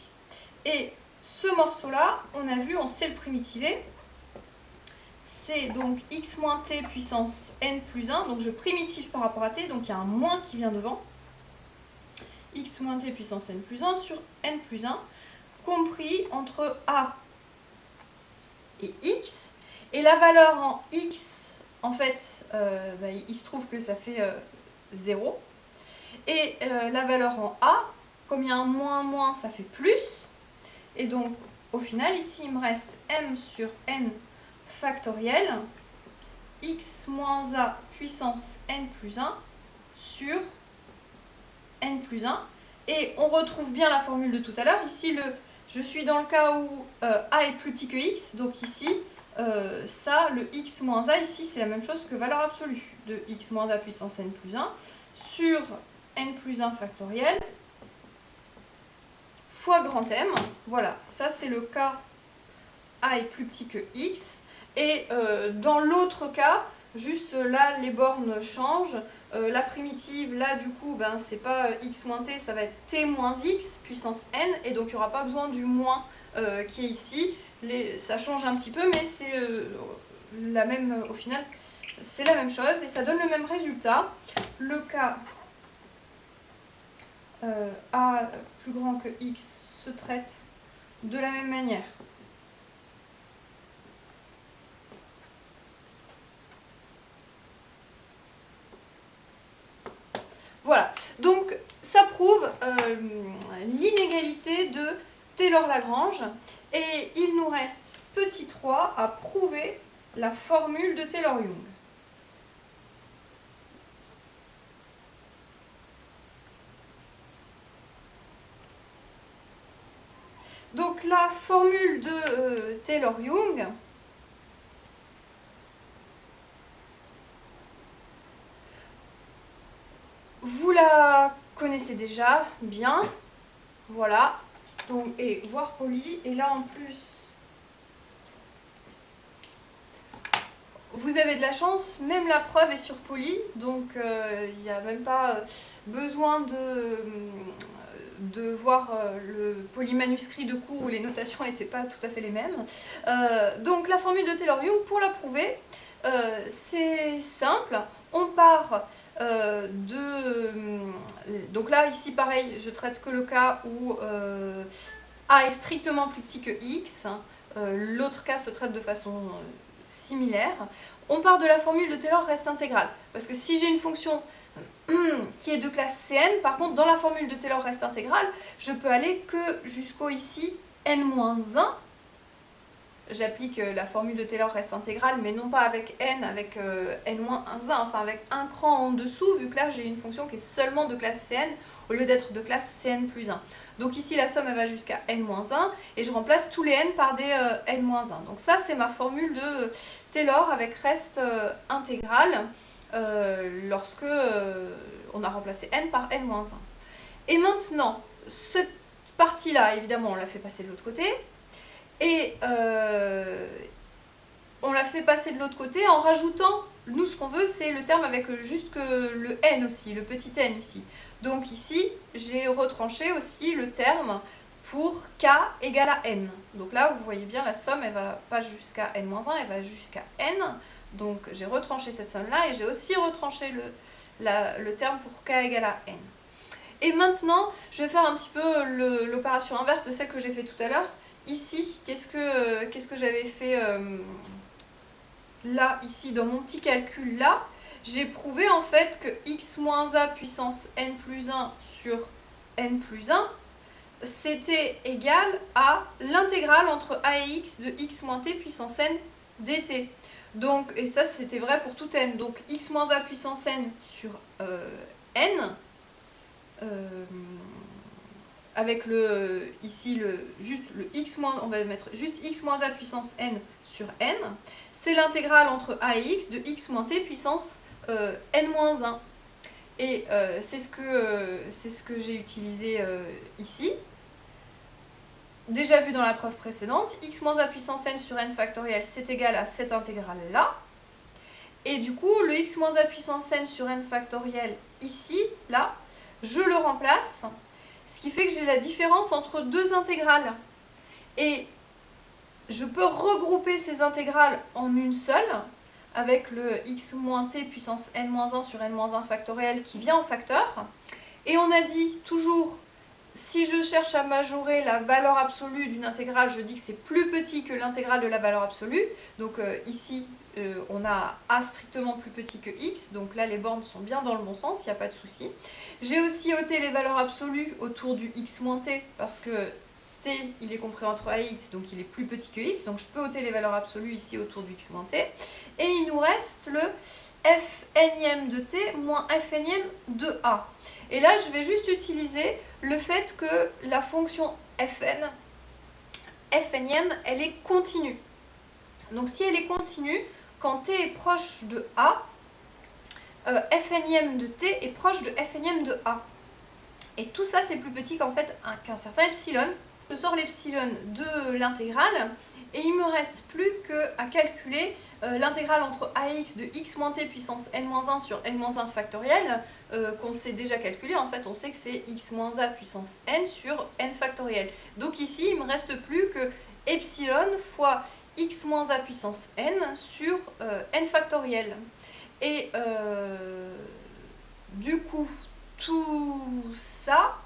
Et ce morceau-là, on a vu, on sait le primitiver. C'est donc x moins t puissance n plus 1. Donc je primitive par rapport à t, donc il y a un moins qui vient devant. X moins t puissance n plus 1 sur n plus 1, compris entre a et x. Et la valeur en x, en fait, il se trouve que ça fait 0. Et la valeur en a, comme il y a un moins, ça fait plus. Et donc, au final, ici, il me reste m sur n factoriel, x moins a puissance n plus 1 sur n plus 1. Et on retrouve bien la formule de tout à l'heure. Ici, je suis dans le cas où a est plus petit que x. Donc ici, ça, le x moins a, ici, c'est la même chose que valeur absolue de x moins a puissance n plus 1 sur n plus 1 factoriel fois grand M. Voilà, ça c'est le cas A est plus petit que X. Et dans l'autre cas, juste là les bornes changent. La primitive, là du coup, ben, c'est pas x moins t, ça va être t moins x puissance n. Et donc il n'y aura pas besoin du moins qui est ici. Ça change un petit peu, mais c'est la même, au final, c'est la même chose. Et ça donne le même résultat. Le cas A plus grand que x se traite de la même manière. Voilà, donc ça prouve l'inégalité de Taylor-Lagrange et il nous reste petit 3 à prouver la formule de Taylor-Young. Donc la formule de Taylor-Young, vous la connaissez déjà bien, voilà, donc, et voire poli, et là en plus, vous avez de la chance, même la preuve est sur poly, donc il n'y a même pas besoin de voir le polymanuscrit de cours où les notations n'étaient pas tout à fait les mêmes. Donc la formule de Taylor-Young, pour la prouver, c'est simple. On part donc là, ici, pareil, je traite que le cas où A est strictement plus petit que X. L'autre cas se traite de façon similaire. On part de la formule de Taylor reste intégrale. Parce que si j'ai une fonction qui est de classe Cn, par contre, dans la formule de Taylor reste intégrale, je peux aller que jusqu'au ici n-1. J'applique la formule de Taylor reste intégrale, mais non pas avec n, avec n-1, enfin avec un cran en dessous, vu que là j'ai une fonction qui est seulement de classe Cn, au lieu d'être de classe Cn plus 1. Donc ici la somme elle va jusqu'à n-1, et je remplace tous les n par des n-1. Donc ça c'est ma formule de Taylor avec reste intégrale, lorsque on a remplacé n par n-1. Et maintenant, cette partie-là, évidemment, on l'a fait passer de l'autre côté. Et on l'a fait passer de l'autre côté en rajoutant, nous ce qu'on veut c'est le terme avec juste que le n aussi, le petit n ici. Donc ici j'ai retranché aussi le terme pour k égale à n. Donc là vous voyez bien la somme elle va pas jusqu'à n-1, elle va jusqu'à n. Donc j'ai retranché cette somme là et j'ai aussi retranché le terme pour k égale à n. Et maintenant je vais faire un petit peu l'opération inverse de celle que j'ai fait tout à l'heure. Ici, qu'est-ce que j'avais fait là, ici, dans mon petit calcul là? J'ai prouvé en fait que x moins a puissance n plus 1 sur n plus 1, c'était égal à l'intégrale entre a et x de x moins t puissance n dt. Donc, et ça c'était vrai pour tout n. Donc x moins a puissance n sur n, avec ici juste le x moins, on va mettre juste x moins a puissance n sur n, c'est l'intégrale entre a et x de x moins t puissance n moins 1. Et c'est ce que j'ai utilisé ici. Déjà vu dans la preuve précédente, x moins a puissance n sur n factoriel, c'est égal à cette intégrale-là. Et du coup, le x moins a puissance n sur n factoriel, ici, là, je le remplace. Ce qui fait que j'ai la différence entre deux intégrales. Et je peux regrouper ces intégrales en une seule, avec le x moins t puissance n-1 sur n-1 factoriel qui vient en facteur. Et on a dit toujours, si je cherche à majorer la valeur absolue d'une intégrale, je dis que c'est plus petit que l'intégrale de la valeur absolue. Donc ici, on a a strictement plus petit que x, donc là les bornes sont bien dans le bon sens, il n'y a pas de souci. J'ai aussi ôté les valeurs absolues autour du x moins t, parce que t il est compris entre a et x, donc il est plus petit que x, donc je peux ôter les valeurs absolues ici autour du x moins t. Et il nous reste le f énième de t moins f énième de a. Et là je vais juste utiliser le fait que la fonction fn, f énième, elle est continue. Donc si elle est continue, quand t est proche de a, fnième de t est proche de fnième de a. Et tout ça, c'est plus petit qu'en fait qu'un certain epsilon. Je sors l'epsilon de l'intégrale et il me reste plus qu'à calculer l'intégrale entre ax de x moins t puissance n-1 sur n-1 factoriel qu'on sait déjà calculer. En fait, on sait que c'est x moins a puissance n sur n factoriel. Donc ici, il ne me reste plus que epsilon fois x moins a puissance n sur n factoriel. Et du coup, tout ça,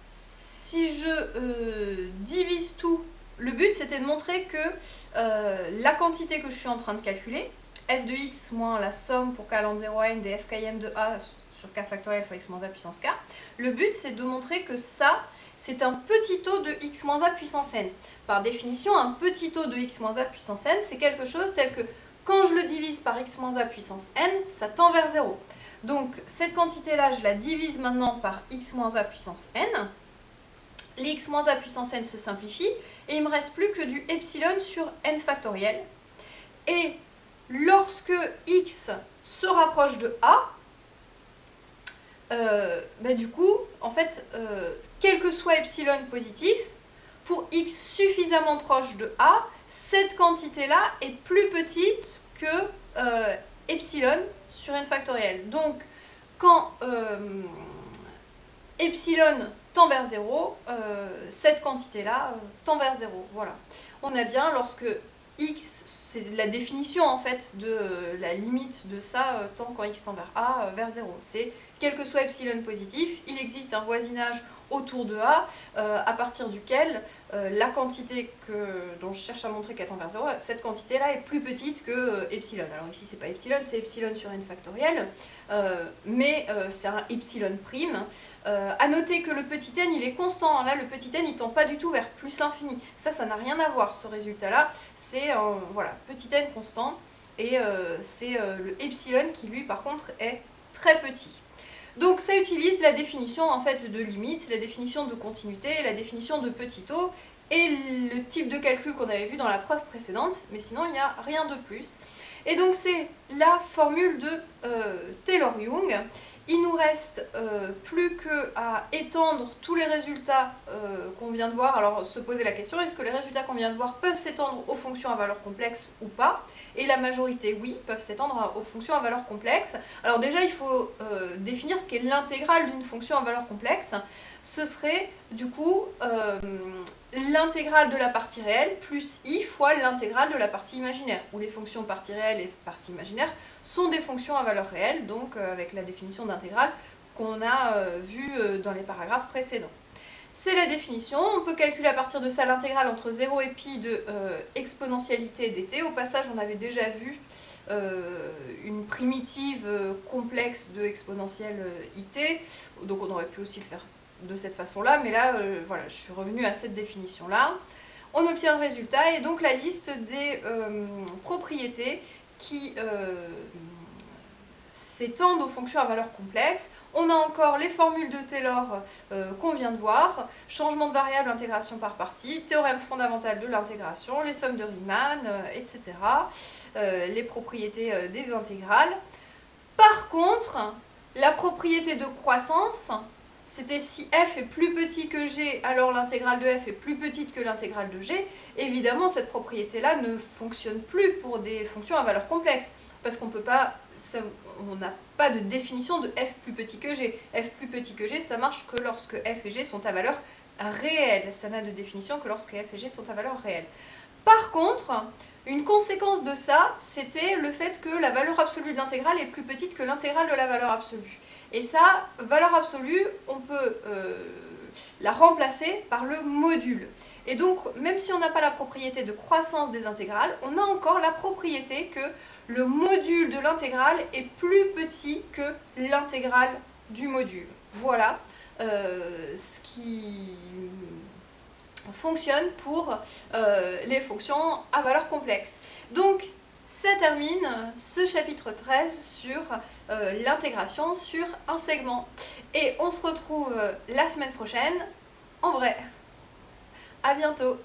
si je divise tout, le but c'était de montrer que la quantité que je suis en train de calculer, f de x moins la somme pour k allant de 0 à n des f km de a sur k factoriel fois x moins a puissance k, le but c'est de montrer que ça, c'est un petit taux de x moins a puissance n. Par définition, un petit taux de x moins a puissance n, c'est quelque chose tel que quand je le divise par x moins a puissance n, ça tend vers 0. Donc cette quantité-là, je la divise maintenant par x moins a puissance n. Les x moins a puissance n se simplifient et il ne me reste plus que du epsilon sur n factoriel. Et lorsque x se rapproche de a, du coup, en fait, quel que soit epsilon positif, pour x suffisamment proche de a, cette quantité-là est plus petite que epsilon sur n factoriel. Donc, quand epsilon tend vers 0, cette quantité-là tend vers 0. Voilà. On a bien lorsque x, c'est la définition en fait de la limite de ça, tend quand x tend vers a, vers 0. C'est quel que soit epsilon positif, il existe un voisinage autour de a, à partir duquel la quantité dont je cherche à montrer qu'elle tend vers 0, cette quantité-là est plus petite que epsilon. Alors ici, c'est pas epsilon, c'est epsilon sur n factoriel, mais c'est un epsilon prime. À noter que le petit n, il est constant. Là, le petit n, il tend pas du tout vers plus l'infini. Ça n'a rien à voir, ce résultat-là. C'est voilà, petit n constant, et c'est le epsilon qui, lui, par contre, est très petit. Donc ça utilise la définition en fait de limite, la définition de continuité, la définition de petit taux et le type de calcul qu'on avait vu dans la preuve précédente, mais sinon il n'y a rien de plus. Et donc c'est la formule de Taylor-Young. Il nous reste plus qu'à étendre tous les résultats qu'on vient de voir. Alors se poser la question, est-ce que les résultats qu'on vient de voir peuvent s'étendre aux fonctions à valeur complexe ou pas? Et la majorité, oui, peuvent s'étendre aux fonctions à valeur complexe. Alors déjà, il faut définir ce qu'est l'intégrale d'une fonction à valeur complexe. Ce serait du coup l'intégrale de la partie réelle plus i fois l'intégrale de la partie imaginaire, où les fonctions partie réelle et partie imaginaire sont des fonctions à valeur réelle, donc avec la définition d'intégrale qu'on a vue dans les paragraphes précédents. C'est la définition. On peut calculer à partir de ça l'intégrale entre 0 et pi de exponentialité dt. Au passage, on avait déjà vu une primitive complexe de exponentielle it, donc on aurait pu aussi le faire de cette façon-là, mais là, voilà, je suis revenue à cette définition-là. On obtient le résultat et donc la liste des propriétés qui s'étendent aux fonctions à valeur complexe. On a encore les formules de Taylor qu'on vient de voir, changement de variable, intégration par partie, théorème fondamental de l'intégration, les sommes de Riemann, etc. Les propriétés des intégrales. Par contre, la propriété de croissance, c'était si f est plus petit que g, alors l'intégrale de f est plus petite que l'intégrale de g. Évidemment, cette propriété-là ne fonctionne plus pour des fonctions à valeur complexe, parce qu'on peut pas, on n'a pas de définition de f plus petit que g. F plus petit que g, ça marche que lorsque f et g sont à valeur réelle. Ça n'a de définition que lorsque f et g sont à valeur réelle. Par contre, une conséquence de ça, c'était le fait que la valeur absolue de l'intégrale est plus petite que l'intégrale de la valeur absolue. Et ça, valeur absolue, on peut la remplacer par le module. Et donc, même si on n'a pas la propriété de croissance des intégrales, on a encore la propriété que le module de l'intégrale est plus petit que l'intégrale du module. Voilà ce qui fonctionne pour les fonctions à valeur complexe. Donc, ça termine ce chapitre 13 sur l'intégration sur un segment. Et on se retrouve la semaine prochaine, en vrai. À bientôt!